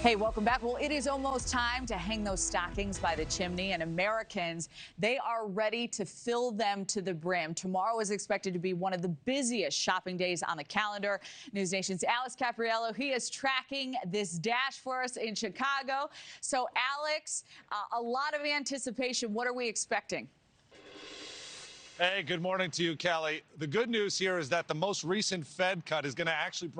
Hey, welcome back. Well, it is almost time to hang those stockings by the chimney, and Americans, they are ready to fill them to the brim. Tomorrow is expected to be one of the busiest shopping days on the calendar. NewsNation's Caprariello, he is tracking this dash for us in Chicago. So, Alex, a lot of anticipation. What are we expecting? Hey, good morning to you, Kelly. The good news here is that the most recent Fed cut is going to actually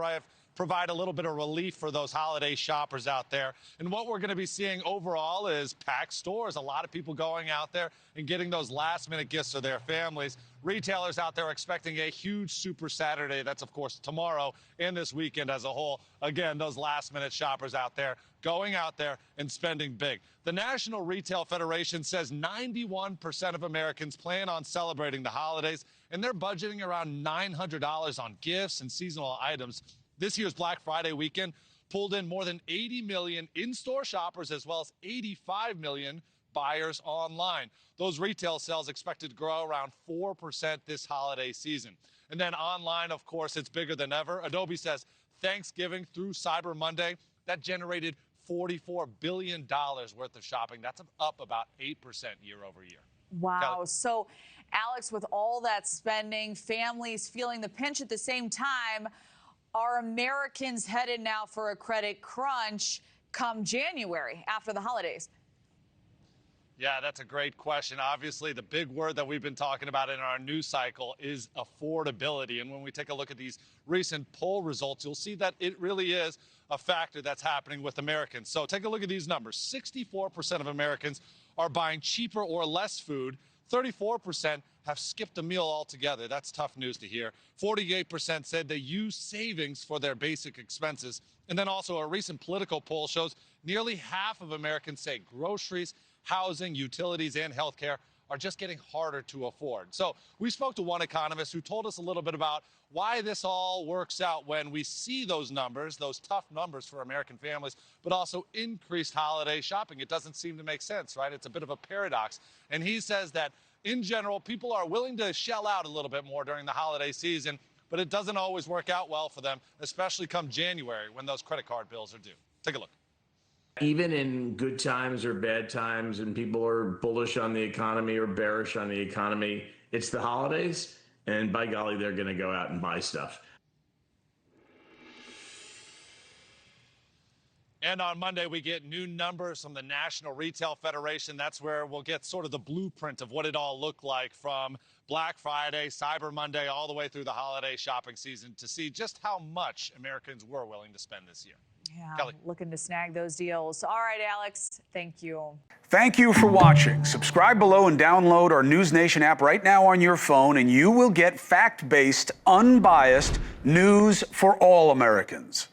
provide a little bit of relief for those holiday shoppers out there. And what we're going to be seeing overall is packed stores. A lot of people going out there and getting those last-minute gifts for their families. Retailers out there expecting a huge Super Saturday. That's, of course, tomorrow and this weekend as a whole. Again, those last-minute shoppers out there going out there and spending big. The National Retail Federation says 91% of Americans plan on celebrating the holidays, and they're budgeting around $900 on gifts and seasonal items. This year's Black Friday weekend pulled in more than 80 million in-store shoppers as well as 85 million buyers online. Those retail sales expected to grow around 4% this holiday season. And then online, of course, it's bigger than ever. Adobe says Thanksgiving through Cyber Monday, that generated $44 billion worth of shopping. That's up about 8% year over year. Wow. Kelly. So, Alex, with all that spending, families feeling the pinch at the same time, are Americans headed now for a credit crunch come January after the holidays? Yeah, that's a great question. Obviously, the big word that we've been talking about in our news cycle is affordability. And when we take a look at these recent poll results, you'll see that it really is a factor that's happening with Americans. So take a look at these numbers. 64% of Americans are buying cheaper or less food. 34% have skipped a meal altogether. That's tough news to hear. 48% said they use savings for their basic expenses. And then also a recent political poll shows nearly half of Americans say groceries, housing, utilities, and healthcare are just getting harder to afford. So we spoke to one economist who told us a little bit about why this all works out when we see those numbers, those tough numbers for American families, but also increased holiday shopping. It doesn't seem to make sense, right? It's a bit of a paradox. And he says that in general, people are willing to shell out a little bit more during the holiday season, but it doesn't always work out well for them, especially come January when those credit card bills are due. Take a look. Even in good times or bad times, and people are bullish on the economy or bearish on the economy, it's the holidays, and by golly, they're going to go out and buy stuff. And on Monday, we get new numbers from the National Retail Federation. That's where we'll get sort of the blueprint of what it all looked like from Black Friday, Cyber Monday, all the way through the holiday shopping season to see just how much Americans were willing to spend this year. Yeah, Kelly. Looking to snag those deals. All right, Alex, thank you. Thank you for watching. Subscribe below and download our NewsNation app right now on your phone, and you will get fact-based, unbiased news for all Americans.